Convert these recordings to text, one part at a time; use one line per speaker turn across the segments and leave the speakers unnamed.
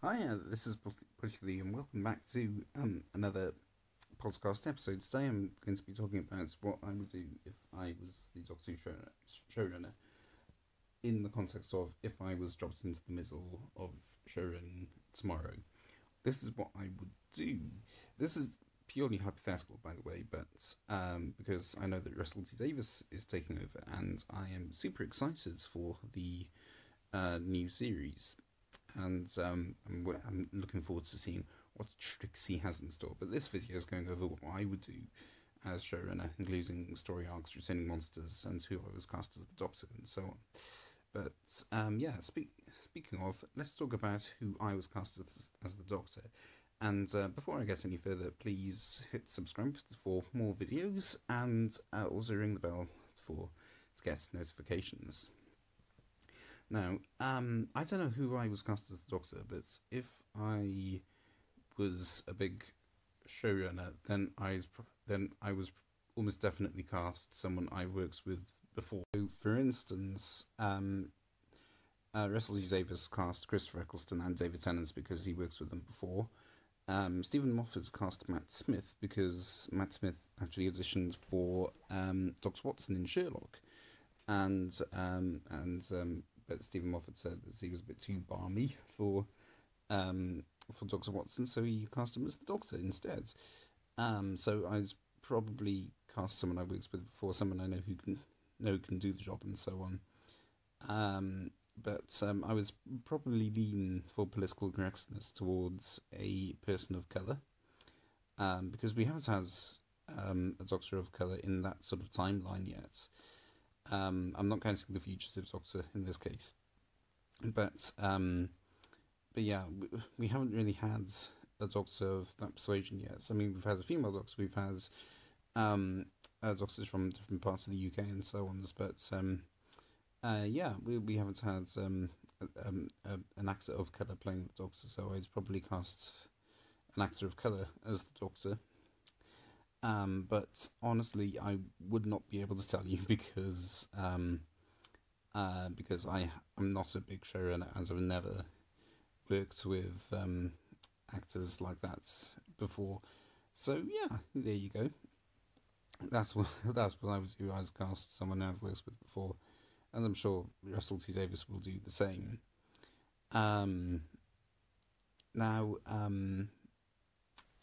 Hi, this is PwllDdu, and welcome back to another podcast episode. Today I'm going to be talking about what I would do if I was the Doctor Who showrunner, in the context of if I was dropped into the middle of showrunning tomorrow. This is what I would do. This is purely hypothetical, by the way, but because I know that Russel T Davis is taking over, and I am super excited for the new series. And I'm looking forward to seeing what tricks he has in store. But this video is going over what I would do as showrunner, including story arcs, returning monsters, and who I was cast as the Doctor, and so on. But speaking of, let's talk about who I was cast as the Doctor. And before I get any further, please hit subscribe for more videos, and also ring the bell to get notifications. Now, I don't know who I was cast as the Doctor, but if I was a big showrunner, then I was almost definitely cast someone I worked with before. So, for instance, Russel T Davis cast Christopher Eccleston and David Tennant because he works with them before. Stephen Moffat's cast Matt Smith because Matt Smith actually auditioned for Dr. Watson in Sherlock, but Stephen Moffat said that he was a bit too balmy for Dr. Watson, so he cast him as the Doctor instead. So I'd probably cast someone I worked with before, someone I know can do the job, and so on. But I was probably lean for political correctness towards a person of colour, because we haven't had a Doctor of colour in that sort of timeline yet. I'm not counting the Fugitive Doctor in this case, but yeah, we haven't really had a Doctor of that persuasion yet. So, I mean, we've had a female Doctor, we've had Doctors from different parts of the UK and so on, but yeah, we haven't had an actor of colour playing the Doctor, so I'd probably cast an actor of colour as the Doctor. But honestly, I would not be able to tell you because I'm not a big showrunner, and I've never worked with actors like that before. So yeah, there you go. That's what I would do. I was cast someone I've worked with before, and I'm sure Russel T Davis will do the same. Now,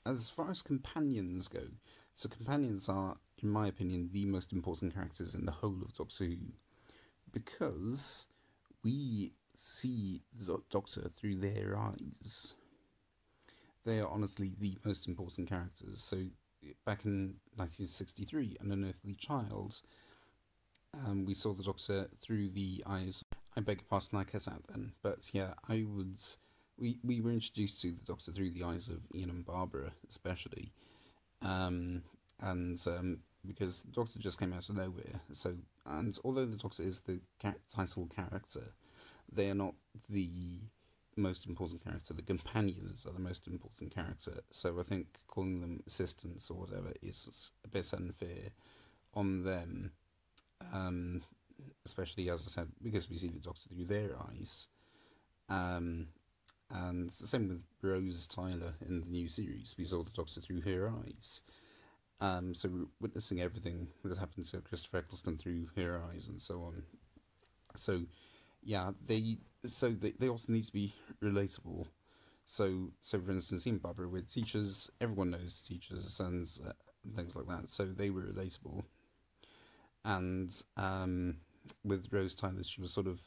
as far as companions go. So companions are, in my opinion, the most important characters in the whole of Doctor Who, because we see the Doctor through their eyes. They are honestly the most important characters. So back in 1963, An Unearthly Child, we saw the Doctor through the eyes. I beg your pardon, I cut out then. But yeah, we were introduced to the Doctor through the eyes of Ian and Barbara, especially. Because the Doctor just came out of nowhere. So, and although the Doctor is the title character, they are not the most important character. The companions are the most important character. So I think calling them assistants or whatever is a bit unfair on them. Especially, as I said, because we see the Doctor through their eyes. And it's the same with Rose Tyler in the new series. We saw the Doctor through her eyes. So we're witnessing everything that happened to Christopher Eccleston through her eyes and so on. So yeah, they also need to be relatable. So for instance, Ian and Barbara were teachers. Everyone knows teachers and things like that. So they were relatable. And with Rose Tyler, she was sort of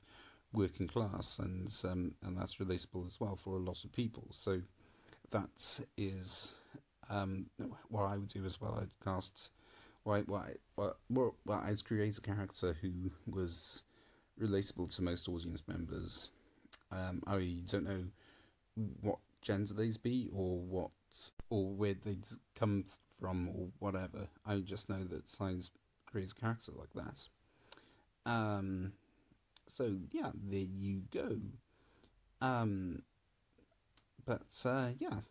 working class, and that's relatable as well for a lot of people. So that is what I would do as well. I'd cast, I'd create a character who was relatable to most audience members. I don't know what gender they'd be, or where they'd come from, or whatever. I just know that I'd create a character like that. So yeah, there you go. But yeah,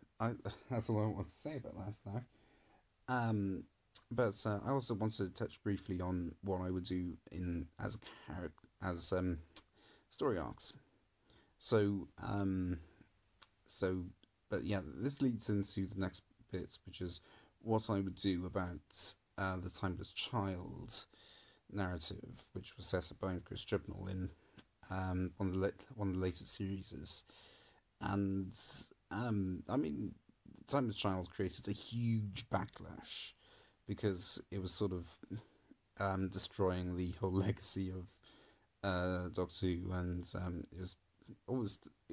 that's all I want to say about that now. But I also want to touch briefly on what I would do as story arcs. So So, but yeah, this leads into the next bit, which is what I would do about the Timeless Child narrative, which was set up by Chris Chibnall in one of the latest series. And I mean, Timeless Child created a huge backlash because it was sort of destroying the whole legacy of Doctor Who, and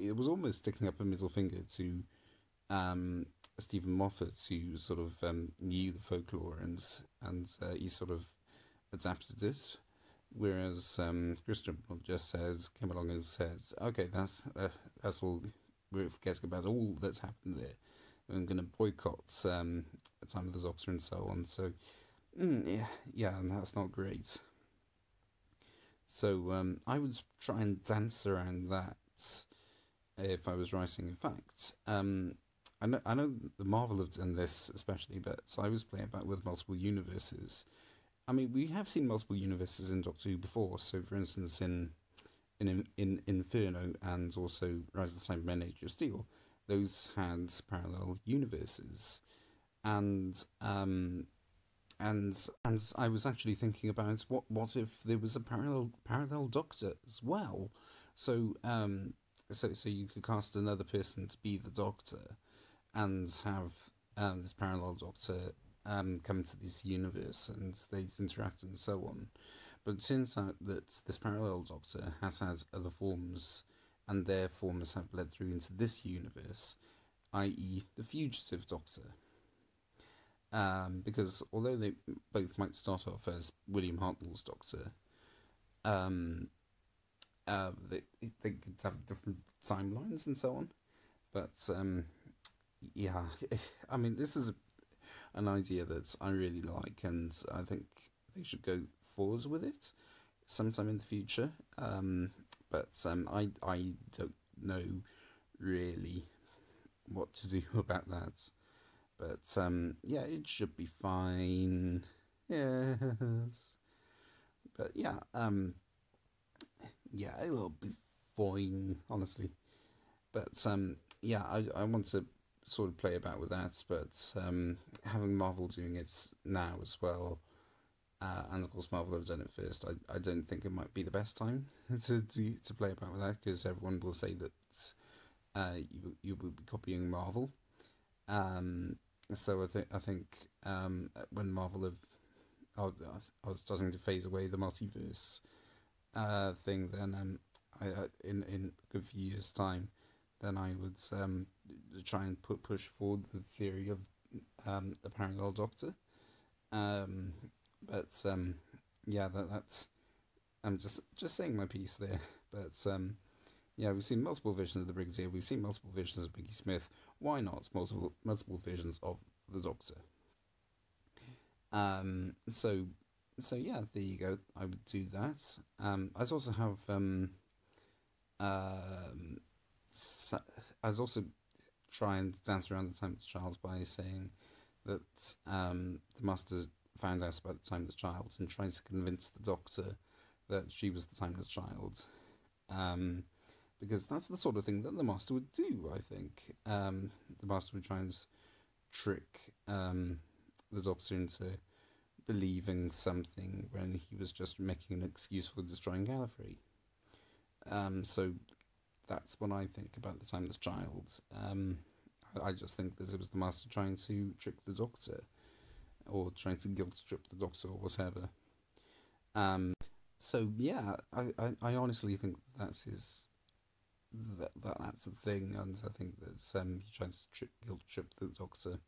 it was almost sticking up a middle finger to Stephen Moffat, who sort of knew the folklore and he sort of adapted it. Whereas Christian just came along and says, okay, that's all. We're forgetting about all that's happened there. I'm going to boycott Time of the Doctor and so on. So yeah, and that's not great. So I would try and dance around that if I was writing. In fact, I know the Marvel have done this especially, but I was playing about with multiple universes. I mean, we have seen multiple universes in Doctor Who before. So, for instance, in Inferno and also Rise of the Cybermen Age of Steel, those had parallel universes, and I was actually thinking about what if there was a parallel Doctor as well. So so you could cast another person to be the Doctor, and have this parallel Doctor come to this universe, and they interact and so on. But it turns out that this parallel Doctor has had other forms, and their forms have bled through into this universe, i.e. the Fugitive Doctor. Because although they both might start off as William Hartnell's Doctor, they could have different timelines and so on. But yeah, I mean, this is an idea that I really like, and I think they should go forward with it sometime in the future. But I don't know really what to do about that. But yeah, it should be fine. Yes. But yeah, yeah, it'll be fine, honestly. But yeah, I want to sort of play about with that, but having Marvel doing it now as well, and of course Marvel have done it first, I don't think it might be the best time to play about with that, because everyone will say that you will be copying Marvel. So I think when Marvel have I was starting to phase away the multiverse thing, then I in a good few years' time, then I would try and push forward the theory of the parallel Doctor. But yeah, that's I'm just saying my piece there. But yeah, we've seen multiple versions of the Brigadier. We've seen multiple versions of Biggie Smith. Why not multiple versions of the Doctor? So yeah, there you go. I would do that. I'd also have I'd also try and dance around the Timeless Child by saying that the Master found out about the Timeless Child and tries to convince the Doctor that she was the Timeless Child. Because that's the sort of thing that the Master would do, I think. The Master would try and trick the Doctor into believing something when he was just making an excuse for destroying Gallifrey. So that's what I think about the Timeless Child. I just think that it was the Master trying to trick the Doctor, or trying to guilt trip the Doctor, or whatever. So yeah, I honestly think that's that's the thing, and I think that he tries to guilt trip the Doctor.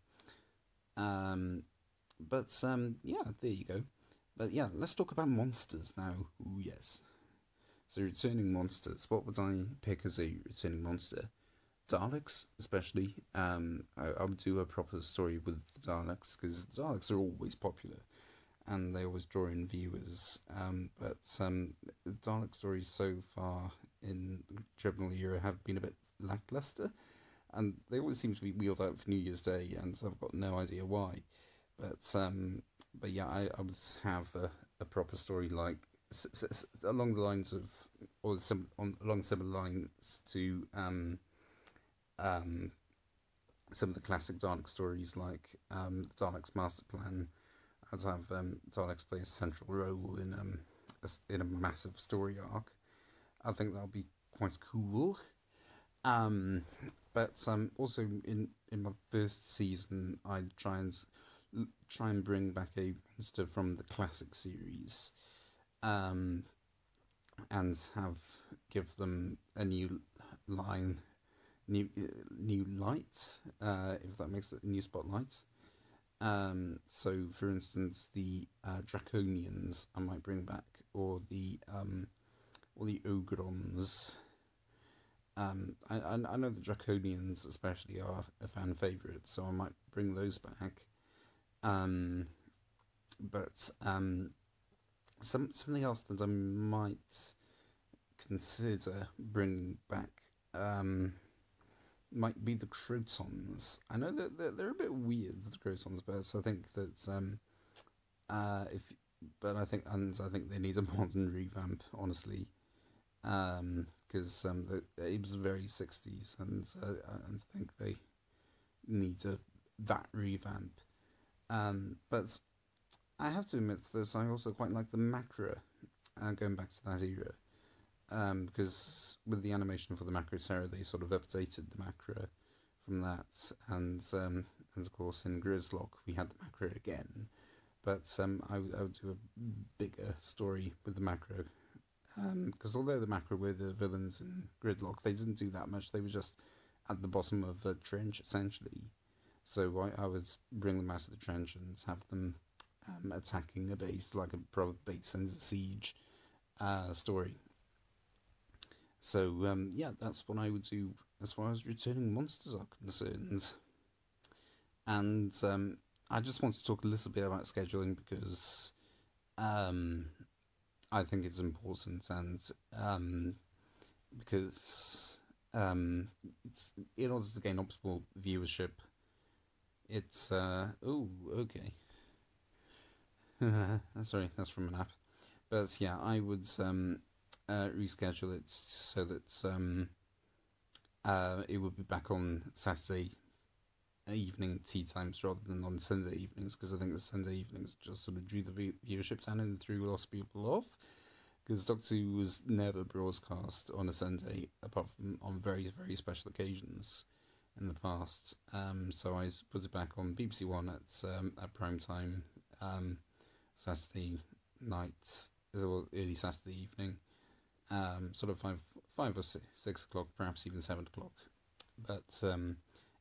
But yeah, there you go. But yeah, let's talk about monsters now. Ooh, yes. So returning monsters. What would I pick as a returning monster? Daleks, especially. I would do a proper story with the Daleks, because the Daleks are always popular, and they always draw in viewers. But the Dalek stories so far in the Tribunal era have been a bit lackluster, and they always seem to be wheeled out for New Year's Day, and so I've got no idea why. But yeah, I would have a proper story like along the lines of, or along similar lines to some of the classic Dalek stories, like the Daleks' Master Plan, and have Daleks play a central role in a massive story arc. I think that'll be quite cool. But also in my first season, I'd try and bring back a monster from the classic series, and give them a new line, new light, if that makes it a new spotlight. So for instance, the Draconians I might bring back, or the Ogrons. I know the Draconians especially are a fan favourite, so I might bring those back. But something else that I might consider bringing back might be the Crotons. I know that they're a bit weird, the Crotons, but I think that I think they need a modern revamp, honestly, because it was very 60s, and I think they need that revamp. But I have to admit this, I also quite like the Macra, going back to that era. Because with the animation for the Macra Terror, they sort of updated the Macra from that, and of course in Gridlock we had the Macra again, but I would do a bigger story with the Macra, because although the Macra were the villains in Gridlock, they didn't do that much. They were just at the bottom of a trench essentially, so I would bring them out of the trench and have them attacking a base, like a base under siege story. So, yeah, that's what I would do as far as returning monsters are concerned. And I just want to talk a little bit about scheduling, because I think it's important, and because it's in order to gain optimal viewership. It's okay. Sorry, that's from an app. But yeah, I would reschedule it so that it would be back on Saturday evening tea times rather than on Sunday evenings, because I think the Sunday evenings just sort of drew the viewership down and threw lots of people off, because Doctor Who was never broadcast on a Sunday apart from on very, very special occasions in the past. So I put it back on BBC One at prime time, Saturday night, or early Saturday evening, sort of five or 6 o'clock, perhaps even 7 o'clock. But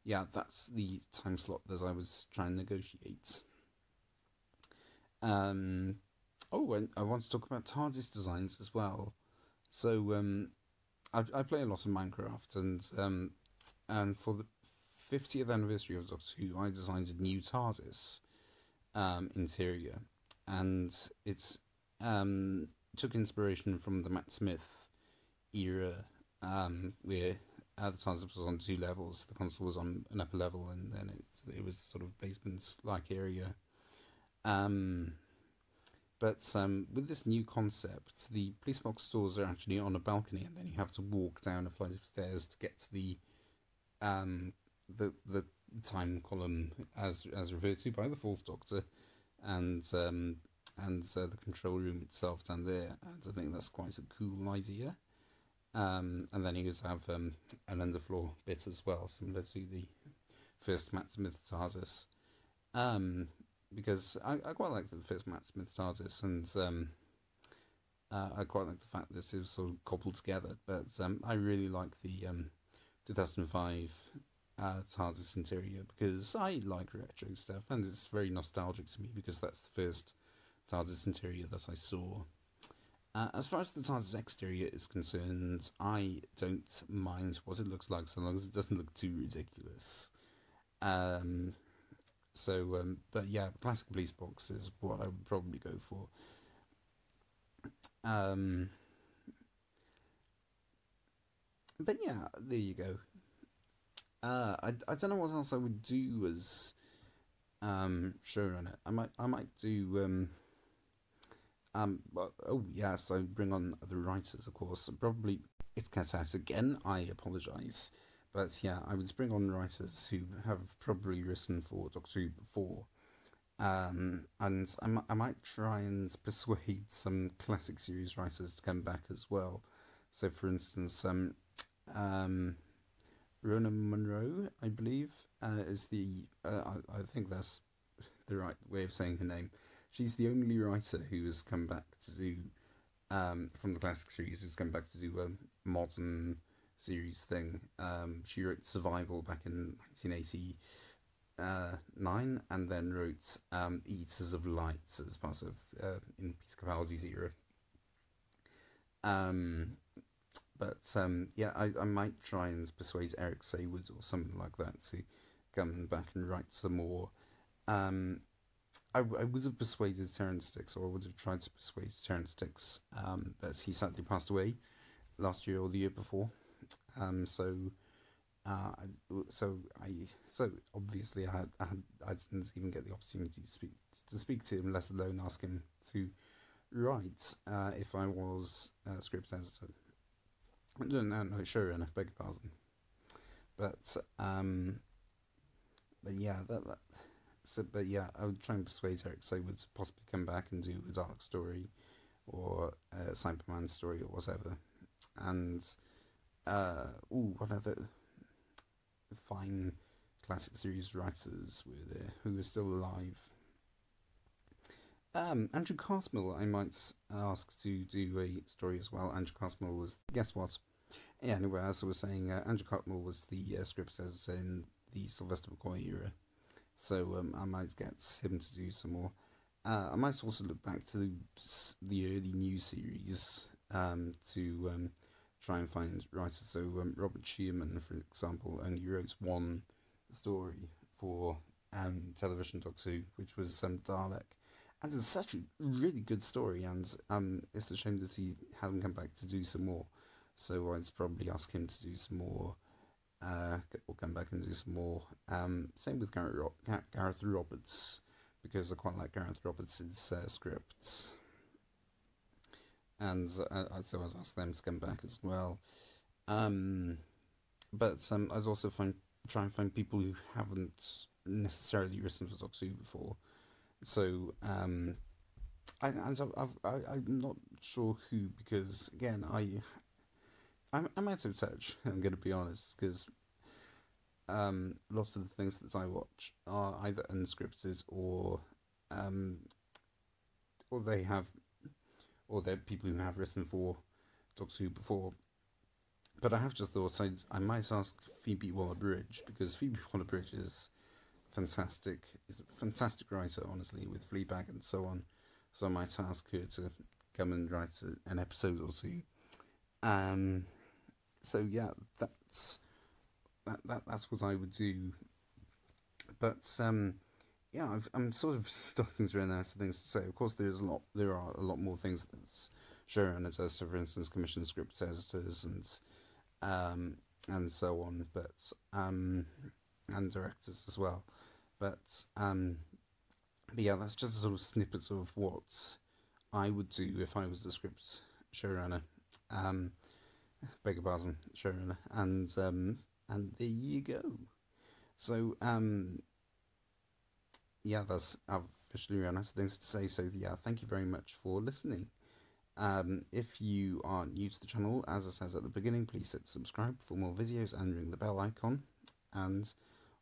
yeah, that's the time slot that I was trying to negotiate. And I want to talk about Tardis Designs as well. So I play a lot of Minecraft, and for the 50th anniversary of Doctor Who, I designed a new TARDIS interior, and it's took inspiration from the Matt Smith era, where the TARDIS was on 2 levels. The console was on an upper level, and then it was sort of basement-like area. But with this new concept, the police box stores are actually on a balcony, and then you have to walk down a flight of stairs to get to the time column, as referred to by the Fourth Doctor, and the control room itself down there. And I think that's quite a cool idea. And then you could have an underfloor bit as well, similar to the first Matt Smith TARDIS. Because I quite like the first Matt Smith TARDIS, and I quite like the fact that it was sort of cobbled together. But I really like the 2005 TARDIS interior, because I like retro stuff, and it's very nostalgic to me, because that's the first TARDIS interior that I saw. As far as the TARDIS exterior is concerned, I don't mind what it looks like, so long as it doesn't look too ridiculous. But yeah, classic police box is what I would probably go for. But yeah, there you go. I don't know what else I would do as showrunner. I might do oh yes, I bring on other writers, of course. Probably it's cut out again. I apologise, But yeah, I would bring on writers who have probably written for Doctor Who before. And I might try and persuade some classic series writers to come back as well. So, for instance, Rona Munro, I believe, is I think that's the right way of saying her name. She's the only writer who has come back to do, from the classic series, has come back to do a modern series thing. She wrote Survival back in 1989, and then wrote Eaters of Light as part of in Peter Capaldi's era. Yeah, I might try and persuade Eric Saywood or something like that to come back and write some more. I would have persuaded Terrance Dicks, or I would have tried to persuade Terrance Dicks, but he sadly passed away last year or the year before. So obviously I didn't even get the opportunity to speak to him, let alone ask him to write if I was a script editor. No, showrunner, beg your pardon. But yeah, but yeah, I would try and persuade Eric Saywood to possibly come back and do a dark story, or a Cyberman story, or whatever. And what other fine classic series writers were there who are still alive? Andrew Carsmill, I might ask to do a story as well. Andrew Carsmill was, guess what? Yeah, anyway, as I was saying, Andrew Carsmill was the script editor in the Sylvester McCoy era, so I might get him to do some more. I might also look back to the early new series to try and find writers. So Robert Shearman, for example, only wrote one story for television Doctor Who, which was Dalek. And it's such a really good story, and it's a shame that he hasn't come back to do some more. So I'd probably ask him to do some more, or come back and do some more. Same with Gareth Roberts, because I quite like Gareth Roberts' scripts. And so I'd ask them to come back as well. But I'd also try and find people who haven't necessarily written for Doctor Who before. So I'm not sure who, because again I'm out of touch. I'm going to be honest, because lots of the things that I watch are either unscripted or they're people who have written for Doctor Who before. But I have just thought I might ask Phoebe Bridgers, because Phoebe Bridgers is fantastic. Is a fantastic writer, honestly, with Fleabag and so on. So I might ask her to come and write an episode or two. So yeah, that's what I would do. But yeah, I'm sort of starting to run out of things to say. Of course, there are a lot more things that showrunners does. So, for instance, commission script editors and so on, but and directors as well. But yeah, that's just a sort of snippet of what I would do if I was the script showrunner. Beg your pardon, showrunner, and there you go. So yeah, I've officially run out of things to say. So yeah, thank you very much for listening. If you are new to the channel, as I said at the beginning, please hit subscribe for more videos and ring the bell icon. And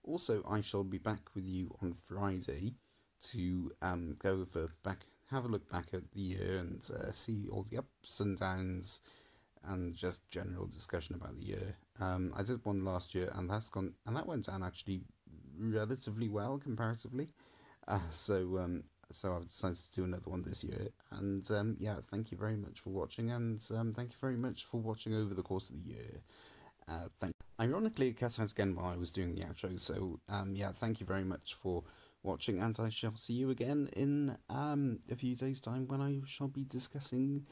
also, I shall be back with you on Friday to have a look back at the year and see all the ups and downs and just general discussion about the year. I did one last year, and that went down actually relatively well comparatively. So I've decided to do another one this year. And yeah, thank you very much for watching, and thank you very much for watching over the course of the year. Ironically, it cut out again while I was doing the outro, so yeah, thank you very much for watching, and I shall see you again in a few days' time when I shall be discussing